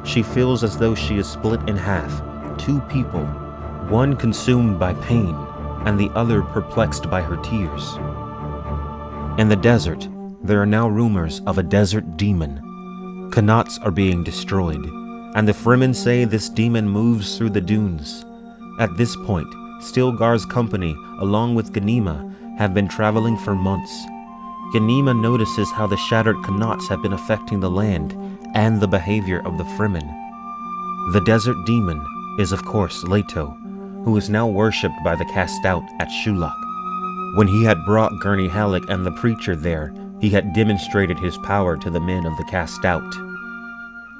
She feels as though she is split in half, two people, one consumed by pain, and the other perplexed by her tears. In the desert, there are now rumors of a desert demon. Qanats are being destroyed, and the Fremen say this demon moves through the dunes. At this point, Stilgar's company, along with Ghanima, have been traveling for months. Ghanima notices how the shattered Qanats have been affecting the land and the behavior of the Fremen. The desert demon is of course Leto, who is now worshipped by the cast out at Shulak. When he had brought Gurney Halleck and the preacher there, he had demonstrated his power to the men of the cast out.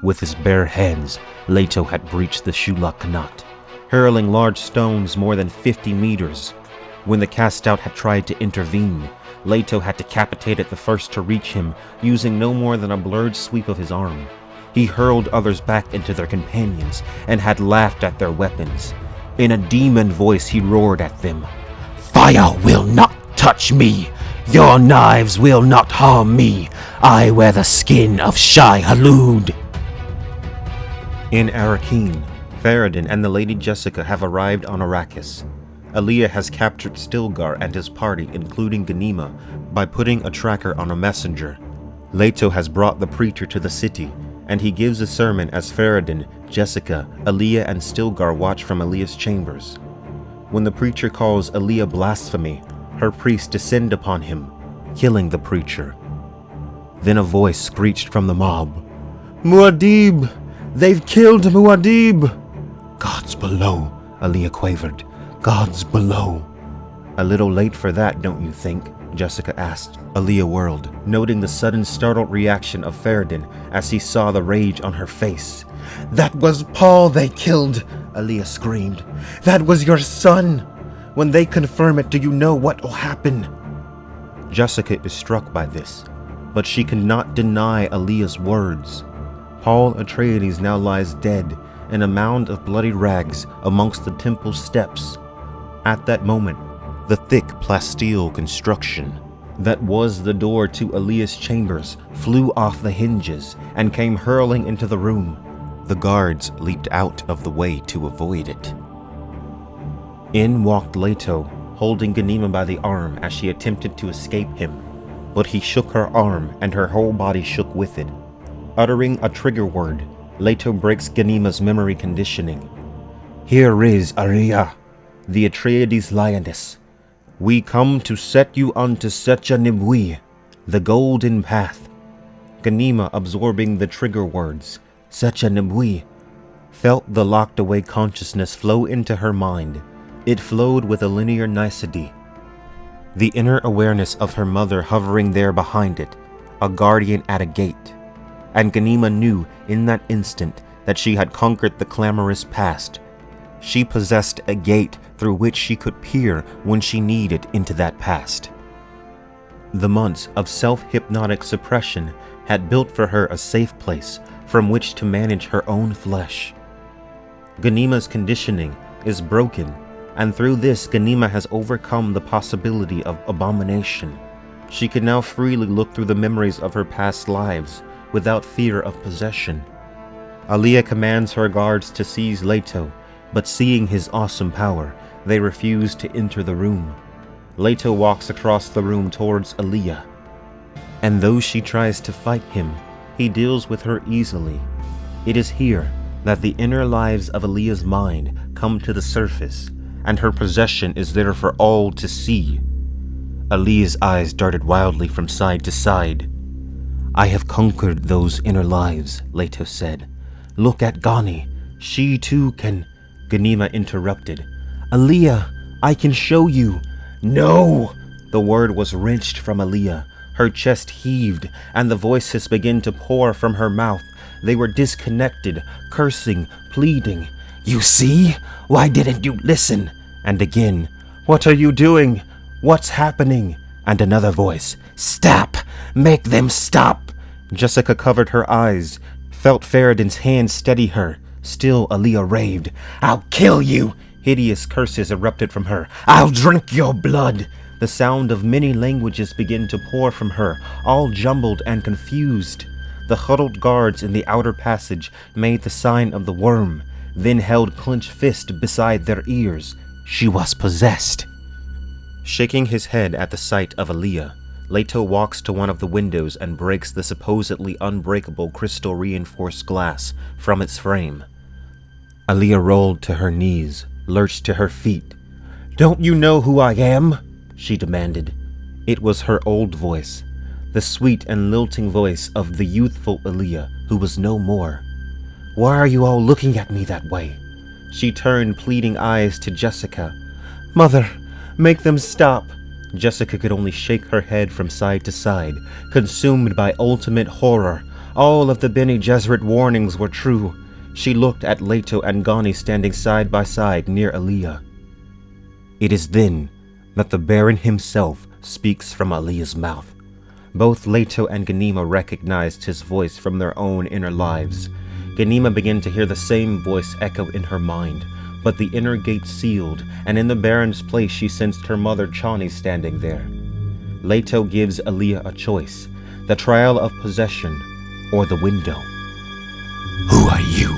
With his bare hands, Leto had breached the Shulak Qanat, hurling large stones more than 50 meters. When the cast out had tried to intervene, Leto had decapitated the first to reach him, using no more than a blurred sweep of his arm. He hurled others back into their companions, and had laughed at their weapons. In a demon voice he roared at them, "Fire will not touch me! Your knives will not harm me! I wear the skin of Shai-Hulud!" In Arrakis, Farad'n and the Lady Jessica have arrived on Arrakis. Alia has captured Stilgar and his party, including Ghanima, by putting a tracker on a messenger. Leto has brought the preacher to the city, and he gives a sermon as Farad'n, Jessica, Alia, and Stilgar watch from Alia's chambers. When the preacher calls Alia blasphemy, her priests descend upon him, killing the preacher. Then a voice screeched from the mob, "Muad'Dib! They've killed Muad'Dib!" "Gods below," Alia quavered. "Gods below." "A little late for that, don't you think?" Jessica asked. Alia whirled, noting the sudden startled reaction of Farad'n as he saw the rage on her face. "That was Paul they killed!" Alia screamed. "That was your son! When they confirm it, do you know what will happen?" Jessica is struck by this, but she cannot deny Alia's words. Paul Atreides now lies dead in a mound of bloody rags amongst the temple steps. At that moment, the thick plasteel construction that was the door to Alia's chambers flew off the hinges and came hurling into the room. The guards leaped out of the way to avoid it. In walked Leto, holding Ghanima by the arm as she attempted to escape him, but he shook her arm and her whole body shook with it. Uttering a trigger word, Leto breaks Ghanima's memory conditioning. "Here is Aria, the Atreides lioness. We come to set you onto Secha Nibwi, the golden path." Ghanima, absorbing the trigger words, Secha Nibwi, felt the locked away consciousness flow into her mind. It flowed with a linear nicety. The inner awareness of her mother hovering there behind it, a guardian at a gate. And Ghanima knew in that instant that she had conquered the clamorous past. She possessed a gate through which she could peer when she needed into that past. The months of self-hypnotic suppression had built for her a safe place from which to manage her own flesh. Ghanima's conditioning is broken, and through this Ghanima has overcome the possibility of abomination. She can now freely look through the memories of her past lives without fear of possession. Alia commands her guards to seize Leto, but seeing his awesome power, they refuse to enter the room. Leto walks across the room towards Alia, and though she tries to fight him, he deals with her easily. It is here that the inner lives of Alia's mind come to the surface, and her possession is there for all to see. Alia's eyes darted wildly from side to side. "I have conquered those inner lives," Leto said. "Look at Ghani. She too can—" Ghanima interrupted. "Alia, I can show you." "No!" The word was wrenched from Alia. Her chest heaved, and the voices began to pour from her mouth. They were disconnected, cursing, pleading. "You see? Why didn't you listen?" And again, "What are you doing? What's happening?" And another voice, "Stop! Make them stop!" Jessica covered her eyes, felt Faradin's hand steady her. Still Alia raved. "I'll kill you!" Hideous curses erupted from her. "I'll drink your blood!" The sound of many languages began to pour from her, all jumbled and confused. The huddled guards in the outer passage made the sign of the worm, then held clenched fists beside their ears. She was possessed. Shaking his head at the sight of Alia, Leto walks to one of the windows and breaks the supposedly unbreakable crystal-reinforced glass from its frame. Alia rolled to her knees, lurched to her feet. "Don't you know who I am?" she demanded. It was her old voice, the sweet and lilting voice of the youthful Alia, who was no more. "Why are you all looking at me that way?" She turned pleading eyes to Jessica. "Mother, make them stop." Jessica could only shake her head from side to side, consumed by ultimate horror. All of the Bene Gesserit warnings were true. She looked at Leto and Ghani standing side by side near Alia. It is then that the Baron himself speaks from Alia's mouth. Both Leto and Ghanima recognized his voice from their own inner lives. Ghanima began to hear the same voice echo in her mind, but the inner gate sealed, and in the Baron's place she sensed her mother Chani standing there. Leto gives Alia a choice, the trial of possession or the window. "Who are you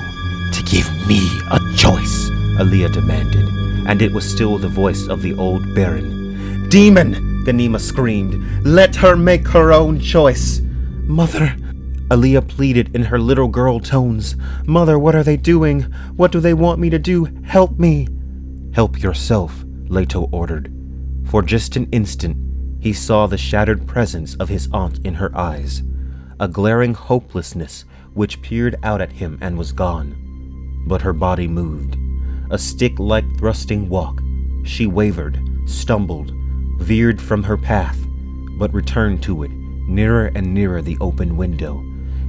to give me a choice?" Alia demanded, and it was still the voice of the old Baron. "Demon!" Ghanima screamed. "Let her make her own choice!" "Mother," Alia pleaded in her little girl tones. "Mother, what are they doing? What do they want me to do? Help me!" "Help yourself," Leto ordered. For just an instant, he saw the shattered presence of his aunt in her eyes, a glaring hopelessness which peered out at him and was gone. But her body moved, a stick-like thrusting walk. She wavered, stumbled, veered from her path, but returned to it, nearer and nearer the open window.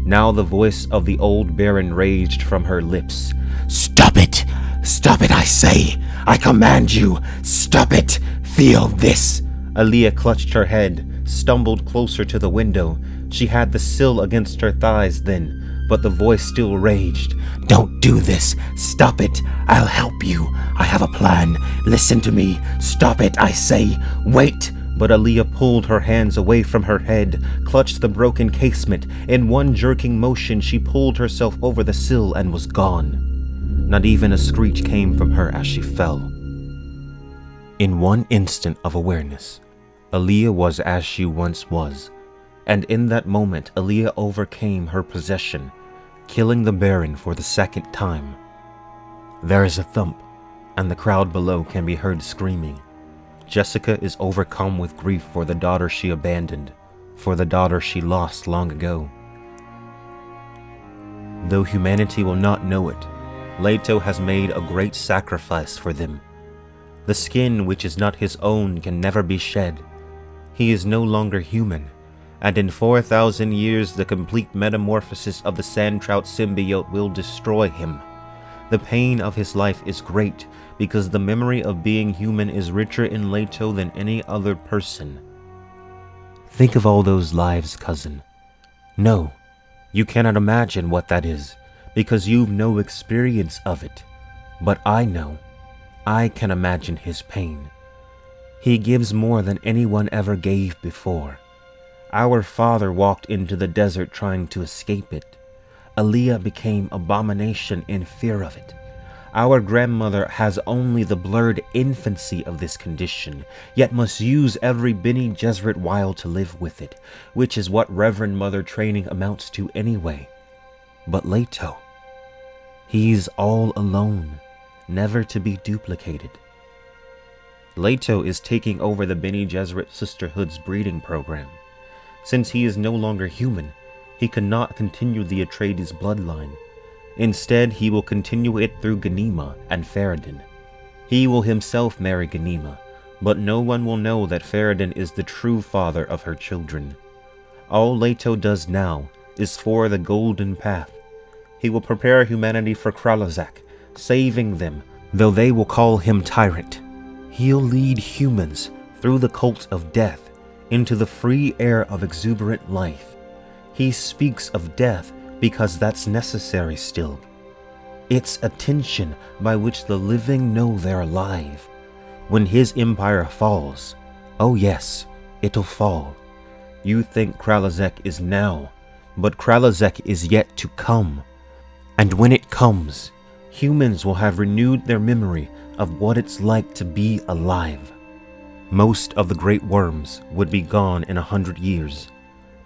Now the voice of the old Baron raged from her lips. "Stop it! Stop it, I say! I command you! Stop it! Feel this!" Alia clutched her head, stumbled closer to the window. She had the sill against her thighs then, but the voice still raged. "Don't do this! Stop it! I'll help you! I have a plan! Listen to me! Stop it, I say! Wait!" But Alia pulled her hands away from her head, clutched the broken casement. In one jerking motion, she pulled herself over the sill and was gone. Not even a screech came from her as she fell. In one instant of awareness, Alia was as she once was, and in that moment Alia overcame her possession, killing the Baron for the second time. There is a thump, and the crowd below can be heard screaming. Jessica is overcome with grief for the daughter she abandoned, for the daughter she lost long ago. Though humanity will not know it, Leto has made a great sacrifice for them. The skin which is not his own can never be shed. He is no longer human, and in 4,000 years the complete metamorphosis of the sand-trout symbiote will destroy him. The pain of his life is great, because the memory of being human is richer in Leto than any other person. Think of all those lives, cousin. No, you cannot imagine what that is, because you've no experience of it. But I know. I can imagine his pain. He gives more than anyone ever gave before. Our father walked into the desert trying to escape it. Alia became Abomination in fear of it. Our grandmother has only the blurred infancy of this condition, yet must use every Bene Gesserit wile to live with it, which is what Reverend Mother training amounts to anyway. But Leto, he's all alone, never to be duplicated. Leto is taking over the Bene Gesserit Sisterhood's breeding program. Since he is no longer human, he cannot continue the Atreides bloodline. Instead, he will continue it through Ghanima and Farad'n. He will himself marry Ghanima, but no one will know that Farad'n is the true father of her children. All Leto does now is for the Golden Path. He will prepare humanity for Kralazak, saving them, though they will call him tyrant. He'll lead humans through the cult of death into the free air of exuberant life. He speaks of death because that's necessary still. It's a tension by which the living know they're alive. When his empire falls, oh yes, it'll fall. You think Kralazak is now, but Kralazak is yet to come. And when it comes, humans will have renewed their memory of what it's like to be alive. Most of the great worms would be gone in 100 years.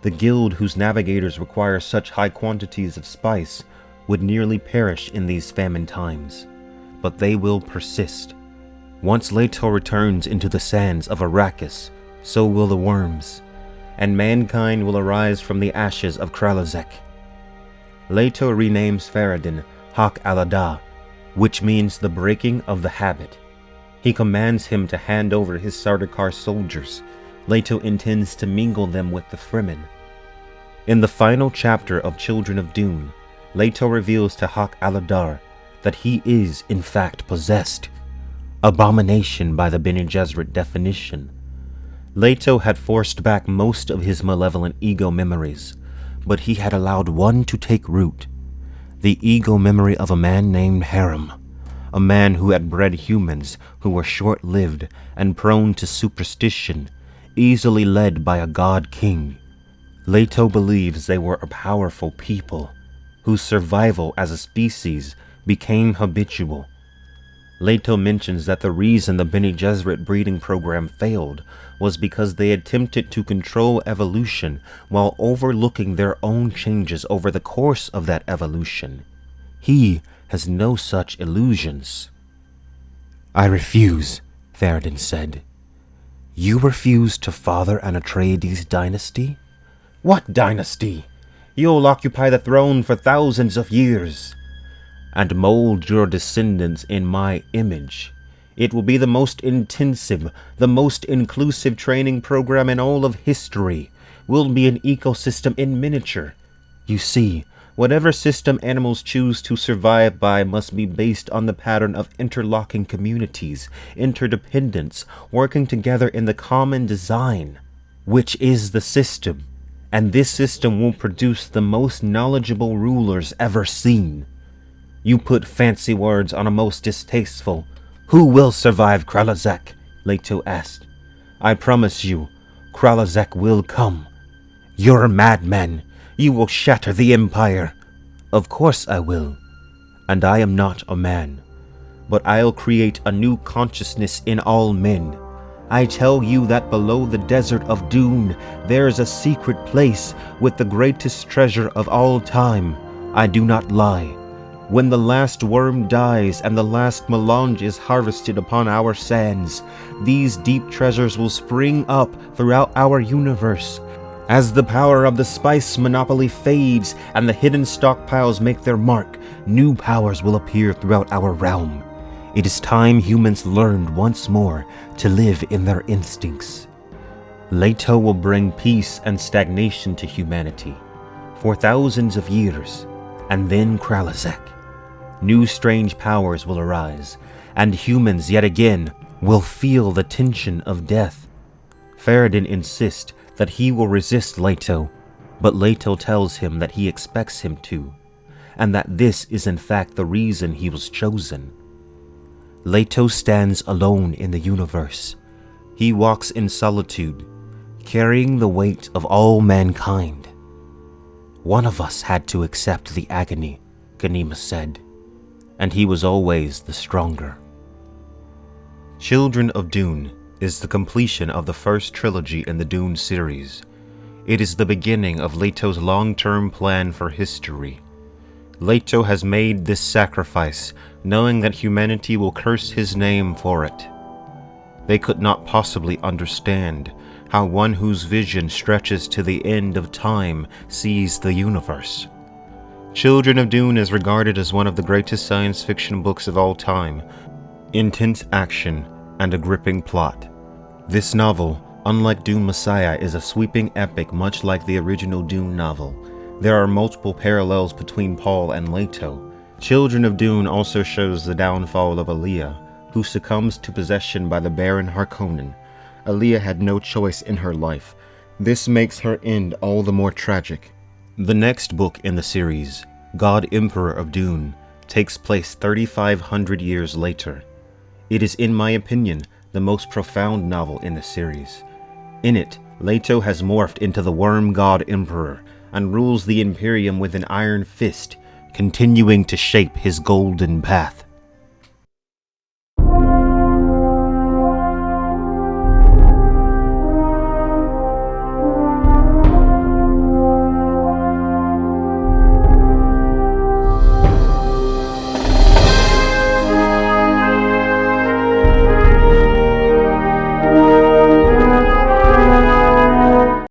The guild whose navigators require such high quantities of spice would nearly perish in these famine times. But they will persist. Once Leto returns into the sands of Arrakis, so will the worms, and mankind will arise from the ashes of Kralazak. Leto renames Farad'n Hak Aladah, which means the breaking of the habit. He commands him to hand over his Sardaukar soldiers. Leto intends to mingle them with the Fremen. In the final chapter of Children of Dune, Leto reveals to Hak Aladar that he is in fact possessed. Abomination by the Bene Gesserit definition. Leto had forced back most of his malevolent ego memories, but he had allowed one to take root. The ego memory of a man named Harem, a man who had bred humans who were short-lived and prone to superstition, easily led by a god king. Leto believes they were a powerful people, whose survival as a species became habitual. Leto mentions that the reason the Bene Gesserit breeding program failed was because they attempted to control evolution while overlooking their own changes over the course of that evolution. He has no such illusions. "I refuse," Farad'n said. "You refuse to father an Atreides dynasty?" "What dynasty? You'll occupy the throne for thousands of years, and mold your descendants in my image. It will be the most intensive, the most inclusive training program in all of history. We'll be an ecosystem in miniature. You see, whatever system animals choose to survive by must be based on the pattern of interlocking communities, interdependence, working together in the common design, which is the system. And this system will produce the most knowledgeable rulers ever seen. You put fancy words on a most distasteful. Who will survive Kralazak? Leto asked. I promise you, Kralazak will come. You're a madman. You will shatter the Empire. Of course I will. And I am not a man. But I'll create a new consciousness in all men. I tell you that below the desert of Dune, there is a secret place with the greatest treasure of all time. I do not lie. When the last worm dies and the last melange is harvested upon our sands, these deep treasures will spring up throughout our universe. As the power of the spice monopoly fades and the hidden stockpiles make their mark, new powers will appear throughout our realm. It is time humans learned once more to live in their instincts. Leto will bring peace and stagnation to humanity for thousands of years, and then Kralazak. New strange powers will arise, and humans yet again will feel the tension of death. Farad'n insists that he will resist Leto, but Leto tells him that he expects him to, and that this is in fact the reason he was chosen. Leto stands alone in the universe. He walks in solitude, carrying the weight of all mankind. One of us had to accept the agony, Ghanima said, and he was always the stronger. Children of Dune is the completion of the first trilogy in the Dune series. It is the beginning of Leto's long-term plan for history. Leto has made this sacrifice, knowing that humanity will curse his name for it. They could not possibly understand how one whose vision stretches to the end of time sees the universe. Children of Dune is regarded as one of the greatest science fiction books of all time. Intense action and a gripping plot. This novel, unlike Dune Messiah, is a sweeping epic much like the original Dune novel. There are multiple parallels between Paul and Leto. Children of Dune also shows the downfall of Alia, who succumbs to possession by the Baron Harkonnen. Alia had no choice in her life. This makes her end all the more tragic. The next book in the series, God Emperor of Dune, takes place 3,500 years later. It is, in my opinion, the most profound novel in the series. In it, Leto has morphed into the worm god Emperor and rules the Imperium with an iron fist, continuing to shape his golden path.